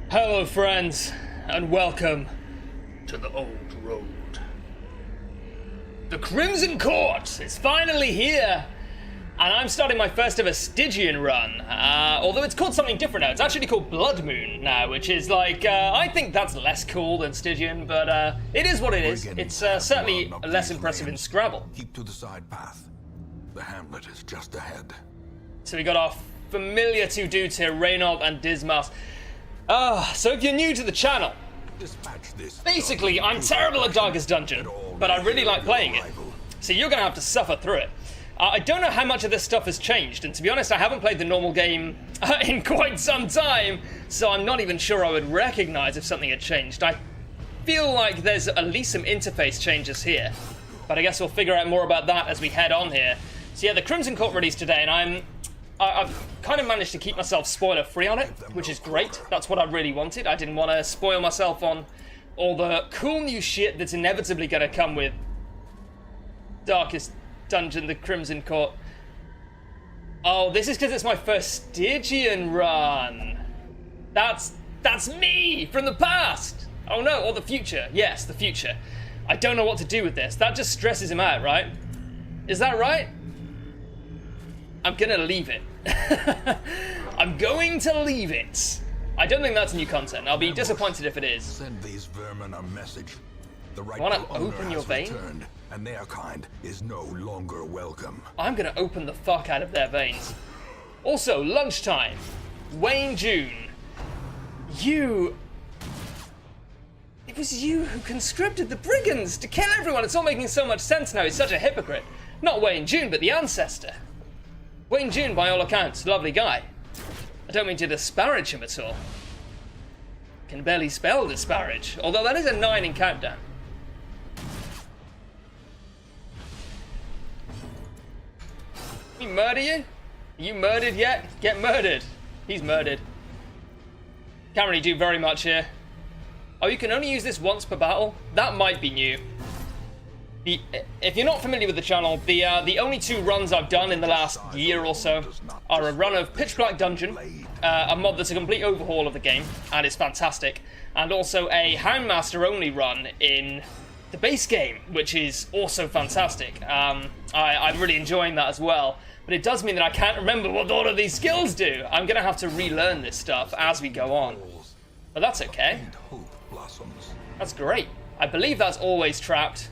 Hello friends, and welcome to the old road. The Crimson Court is finally here, and I'm starting my first ever Stygian run, although it's called something different now. It's actually called Bloodmoon now, which is like, I think that's less cool than Stygian, but it is what it is. It's certainly less impressive in Scrabble. Keep to the side path. The hamlet is just ahead. So we got our familiar two dudes here, Reynold and Dismas. So if you're new to the channel, basically I'm terrible at Darkest Dungeon, but I really like playing it. So you're going to have to suffer through it. I don't know how much of this stuff has changed, and to be honest, I haven't played the normal game in quite some time, so I'm not even sure I would recognize if something had changed. I feel like there's at least some interface changes here, but I guess we'll figure out more about that as we head on here. So yeah, the Crimson Court released today, and I've kind of managed to keep myself spoiler-free on it, which is great. That's what I really wanted. I didn't want to spoil myself on all the cool new shit that's inevitably going to come with Darkest Dungeon, the Crimson Court. Oh, this is because it's my first Stygian run. That's me from the past. Oh no, or the future. Yes, the future. I don't know what to do with this. That just stresses him out, right? Is that right? I'm gonna leave it. I'm going to leave it. I don't think that's new content. I'll be disappointed if it is. Send these vermin a message. The I want to open your vein? Returned, and their kind is no longer welcome. I'm gonna open the fuck out of their veins. Also, lunchtime. Wayne June. It was you who conscripted the brigands to kill everyone. It's all making so much sense now. He's such a hypocrite. Not Wayne June, but the ancestor. Wayne June, by all accounts, lovely guy. I don't mean to disparage him at all. Can barely spell disparage, although that is a 9 in Countdown. Did he murder you? Are you murdered yet? Get murdered. He's murdered. Can't really do very much here. Oh, you can only use this once per battle? That might be new. If you're not familiar with the channel, the only two runs I've done in the last year or so are a run of Pitch Black Dungeon, a mod that's a complete overhaul of the game, and it's fantastic, and also a Houndmaster only run in the base game, which is also fantastic. I'm really enjoying that as well, but it does mean that I can't remember what all of these skills do. I'm going to have to relearn this stuff as we go on, but that's okay. That's great. I believe that's always trapped.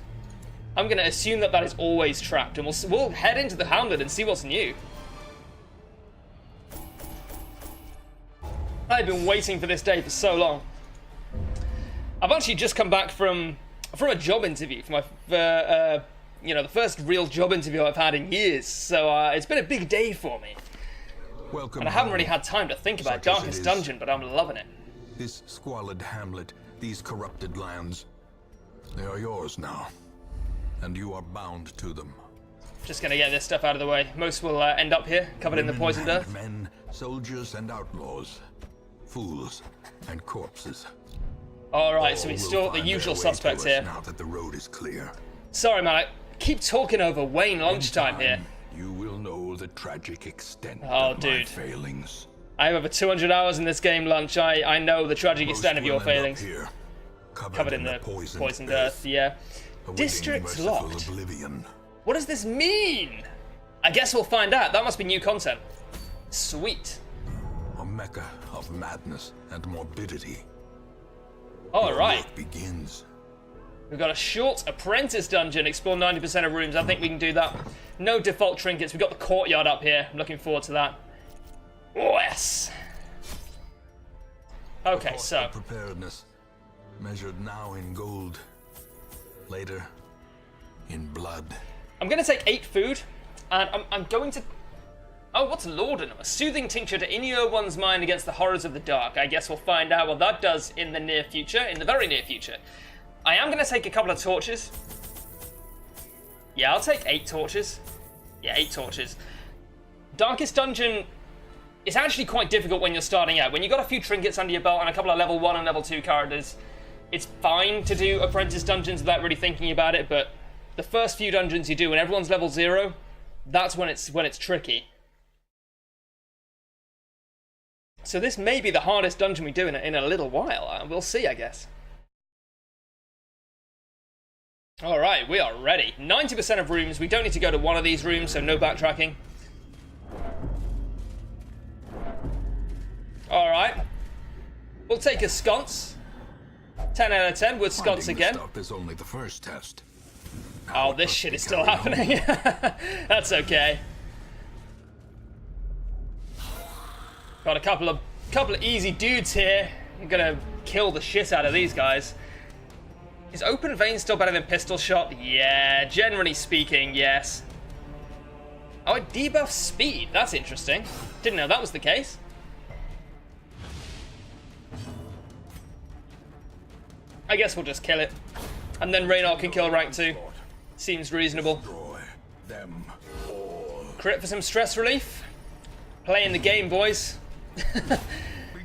I'm going to assume that is always trapped, and we'll head into the Hamlet and see what's new. I've been waiting for this day for so long. I've actually just come back from a job interview for my, the first real job interview I've had in years. So it's been a big day for me. Welcome. And I haven't really had time to think about Darkest Dungeon, but I'm loving it. This squalid hamlet, these corrupted lands, they are yours now. And you are bound to them. Just gonna get this stuff out of the way. Most will end up here, covered in the poisoned earth. Men, soldiers and outlaws, fools and corpses. Alright, so we still the usual suspects here. Now that the road is clear. Sorry man, I keep talking over Wayne lunchtime here. You will know the tragic extent of my failings. I have over 200 hours in this game, Lunch. I know the tragic extent of your failings. Here, covered in the poisoned earth, yeah. District locked. Oblivion. What does this mean? I guess we'll find out. That must be new content. Sweet. A mecca of madness and morbidity. Alright. Begins. We've got a short apprentice dungeon. Explore 90% of rooms. I think we can do that. No default trinkets. We've got the courtyard up here. I'm looking forward to that. Oh, yes. Okay, so. Preparedness. Measured now in gold. Later, in blood. I'm going to take 8 food, and I'm going to... Oh, what's laudanum? A soothing tincture to inure one's mind against the horrors of the dark. I guess we'll find out what that does in the near future, in the very near future. I am going to take a couple of torches. Yeah, I'll take 8 torches. Yeah, 8 torches. Darkest Dungeon is actually quite difficult when you're starting out. When you've got a few trinkets under your belt and a couple of level 1 and level 2 characters, it's fine to do apprentice dungeons without really thinking about it, but the first few dungeons you do when everyone's level 0, that's when it's tricky. So this may be the hardest dungeon we do in a little while. We'll see, I guess. Alright, we are ready. 90% of rooms. We don't need to go to one of these rooms, so no backtracking. Alright. We'll take a sconce. 10 out of 10 with sconce again. Stuff is only the first test. Oh, this shit is still happening. That's okay. Got a couple of easy dudes here. I'm gonna kill the shit out of these guys. Is open vein still better than pistol shot? Yeah, generally speaking, yes. Oh, it debuffs speed. That's interesting. Didn't know that was the case. I guess we'll just kill it. And then Reynard can kill rank 2. Seems reasonable. Crit for some stress relief. Playing the game, boys. Be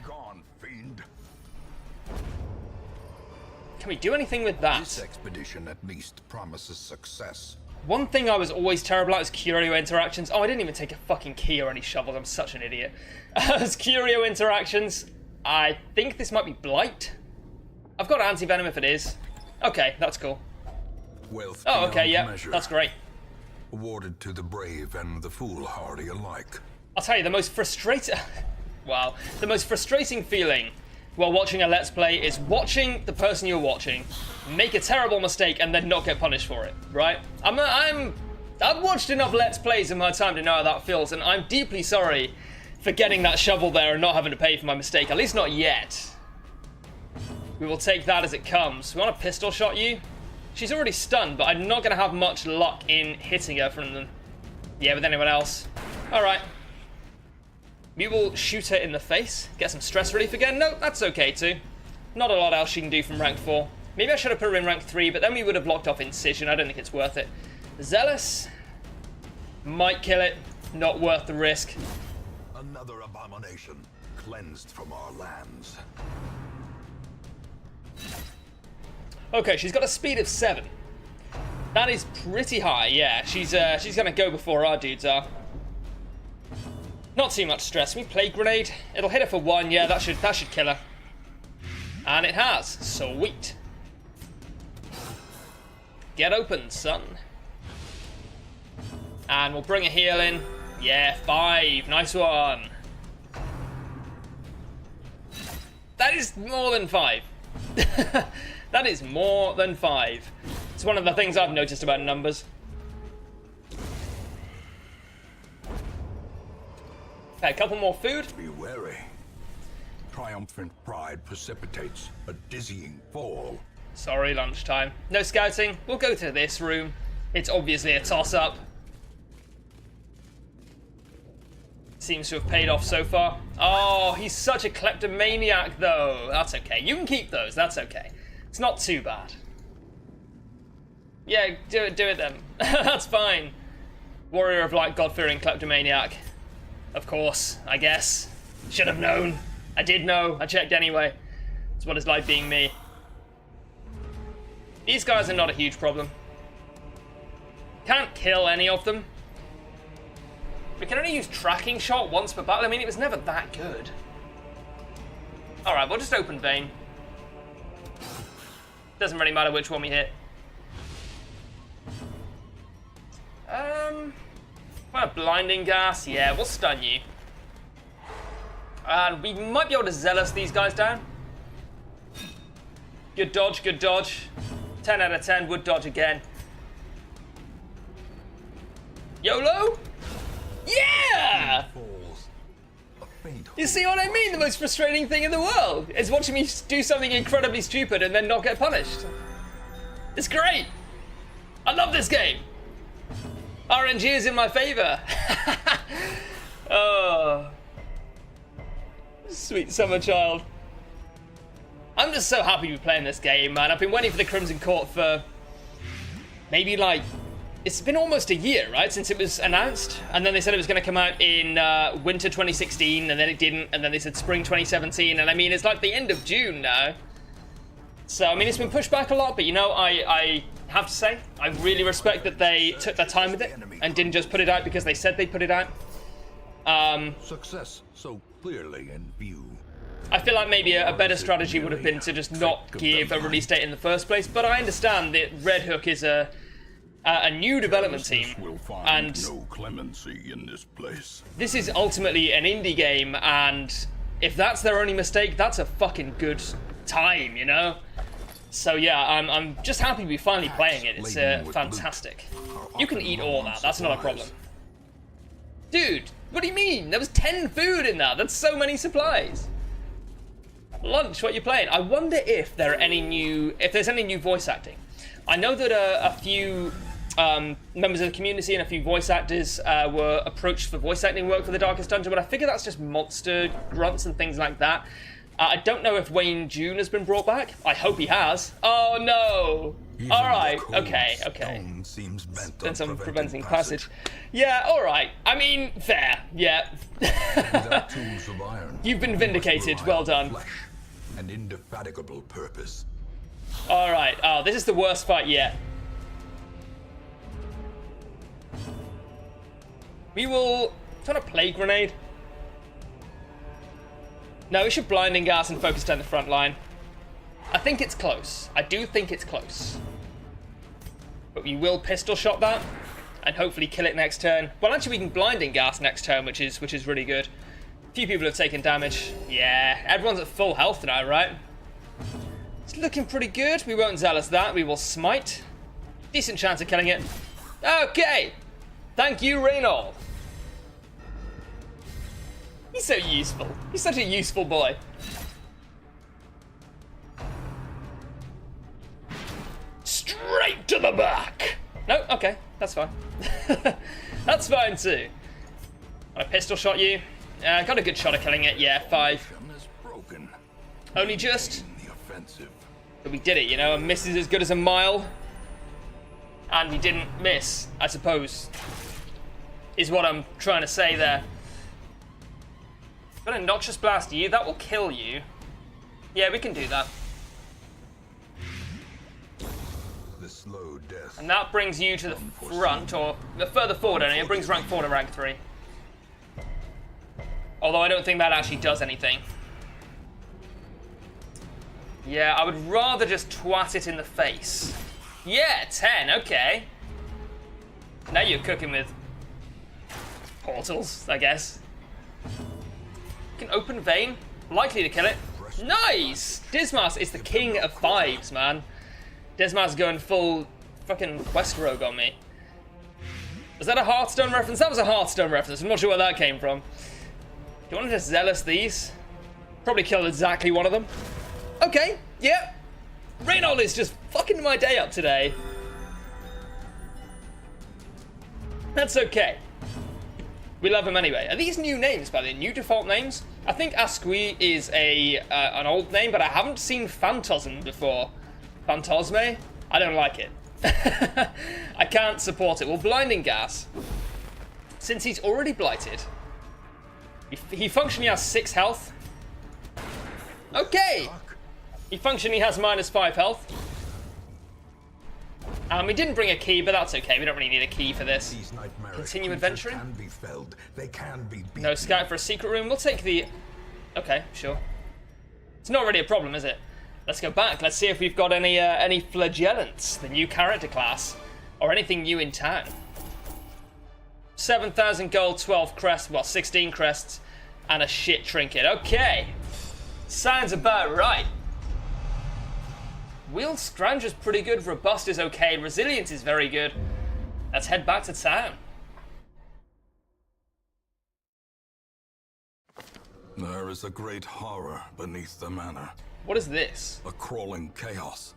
gone, fiend. Can we do anything with that? This expedition at least promises success. One thing I was always terrible at was curio interactions. Oh, I didn't even take a fucking key or any shovels. I'm such an idiot. As curio interactions, I think this might be Blight. I've got anti-venom if it is. Okay, that's cool. Wealth Oh, okay, yeah, measure. that's great. Awarded to the brave and the foolhardy alike. I'll tell you, the most frustrating... wow. The most frustrating feeling while watching a Let's Play is watching the person you're watching make a terrible mistake and then not get punished for it, right? I've watched enough Let's Plays in my time to know how that feels, and I'm deeply sorry for getting that shovel there and not having to pay for my mistake, at least not yet. We will take that as it comes. We want to pistol shot you? She's already stunned, but I'm not going to have much luck in hitting her from them. Yeah, with anyone else. Alright. We will shoot her in the face. Get some stress relief again. No, that's okay too. Not a lot else she can do from rank 4. Maybe I should have put her in rank 3, but then we would have locked off Incision. I don't think it's worth it. Zealous. Might kill it. Not worth the risk. Another abomination cleansed from our lands. Okay, she's got a speed of 7. That is pretty high, yeah. She's gonna go before our dudes are. Not too much stress. We Plague Grenade. It'll hit her for 1, yeah, that should kill her. And it has. Sweet. Get open, son. And we'll bring a heal in. Yeah, 5. Nice one. That is more than 5. That is more than 5. It's one of the things I've noticed about numbers. Okay, a couple more food. Be wary. Triumphant pride precipitates a dizzying fall. Sorry, lunchtime. No scouting. We'll go to this room. It's obviously a toss-up. Seems to have paid off so far. Oh, he's such a kleptomaniac, though. That's okay. You can keep those. That's okay. It's not too bad. Yeah, do it then. That's fine. Warrior of Light, God-fearing kleptomaniac. Of course, I guess. Should have known. I did know. I checked anyway. It's what it's like being me. These guys are not a huge problem. Can't kill any of them. We can only use tracking shot once per battle. I mean, it was never that good. Alright, we'll just open vein. Doesn't really matter which one we hit. Well, blinding gas. Yeah, we'll stun you. And we might be able to zealous these guys down. Good dodge, good dodge. 10 out of 10, would dodge again. YOLO? Yeah! You see what I mean? The most frustrating thing in the world is watching me do something incredibly stupid and then not get punished. It's great. I love this game. RNG is in my favor. Oh. Sweet summer child. I'm just so happy to be playing this game, man. I've been waiting for the Crimson Court for maybe like, it's been almost a year, right, since it was announced. And then they said it was going to come out in winter 2016, and then it didn't. And then they said spring 2017. And I mean, it's like the end of June now. So, I mean, it's been pushed back a lot. But, you know, I have to say, I really respect that they took their time with it and didn't just put it out because they said they'd put it out. Success so clearly in view. I feel like maybe a better strategy would have been to just not give a release date in the first place, but I understand that Red Hook is a new development team, and no clemency in this place. This is ultimately an indie game, and if that's their only mistake, that's a fucking good time, you know? So yeah, I'm just happy to be finally playing it. It's fantastic. You can eat all that, that's not a problem. Dude, what do you mean? There was 10 food in that. That's so many supplies. Lunch, what are you playing? I wonder if there's any new voice acting. I know that a few members of the community and a few voice actors were approached for voice acting work for the Darkest Dungeon, but I figure that's just monster grunts and things like that. I don't know if Wayne June has been brought back. I hope he has. Oh no! Alright, okay. Seems bent Then on some preventing passage. Yeah, alright. I mean, fair. Yeah. Without tools of iron, You've been we must vindicated. rely Well on done. flesh and indefatigable purpose. Alright. Oh, this is the worst fight yet. We will... Turn a plague grenade. No, we should blinding gas and focus down the front line. I think it's close. I do think it's close. But we will pistol shot that and hopefully kill it next turn. Well, actually, we can blinding gas next turn, which is really good. A few people have taken damage. Yeah, everyone's at full health now, right? It's looking pretty good. We won't zealous that. We will smite. Decent chance of killing it. Okay. Thank you, Reynold. He's so useful. He's such a useful boy. Straight to the back. No, okay, that's fine. That's fine too. I pistol shot you. Got a good shot at killing it. Yeah, 5. Only just. But we did it, you know. A miss is as good as a mile. And we didn't miss, I suppose. Is what I'm trying to say there. Got a Noxious Blast you, that will kill you. Yeah, we can do that. The slow death. And that brings you to the front, or further forward only. It brings rank 4 to rank 3. Although I don't think that actually does anything. Yeah, I would rather just twat it in the face. Yeah, 10, okay. Now you're cooking with portals, I guess. Can open vein, likely to kill it. Nice! Dismas is the king of 5s, man. Dismas going full fucking quest rogue on me. Was that a Hearthstone reference? That was a Hearthstone reference. I'm not sure where that came from. Do you want to just zealous these? Probably kill exactly one of them. Okay, yeah. Reynold is just fucking my day up today. That's okay. We love him anyway. Are these new names, by the way? New default names? I think Asqui is an old name, but I haven't seen Phantasm before. Phantasme? I don't like it. I can't support it. Well, Blinding Gas. Since he's already blighted, he functionally has 6 health. Okay! He functionally has -5 health. We didn't bring a key, but that's okay. We don't really need a key for this. Continue adventuring. Can be felled. They can be beaten. No scout for a secret room. We'll take the... Okay, sure. It's not really a problem, is it? Let's go back. Let's see if we've got any flagellants, the new character class, or anything new in town. 7,000 gold, 12 crests, well, 16 crests, and a shit trinket. Okay. Sounds about right. Wheel Scrounge is pretty good, Robust is okay, Resilience is very good. Let's head back to town. There is a great horror beneath the manor. What is this? A crawling chaos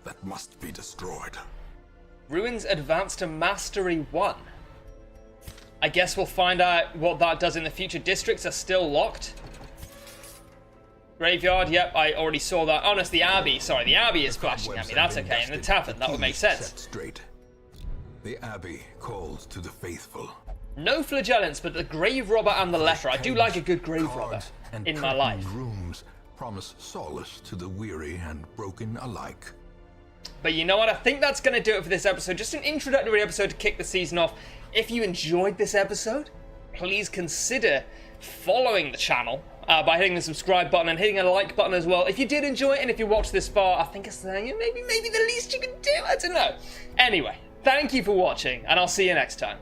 that must be destroyed. Ruins advance to Mastery 1. I guess we'll find out what that does in the future. Districts are still locked. Graveyard, yep, I already saw that. Oh, no, it's the Abbey. Sorry, the Abbey is flashing at me. That's okay. And the tavern, that would make sense. Straight. The Abbey calls to the faithful. No flagellants, but the Grave Robber and the Leper. I do like a good Grave Robber in my life. Rooms promise solace to the weary and broken alike. But you know what? I think that's going to do it for this episode. Just an introductory episode to kick the season off. If you enjoyed this episode, please consider following the channel by hitting the subscribe button and hitting a like button as well. If you did enjoy it and if you watched this far, I think it's maybe the least you can do. I don't know. Anyway, thank you for watching, and I'll see you next time.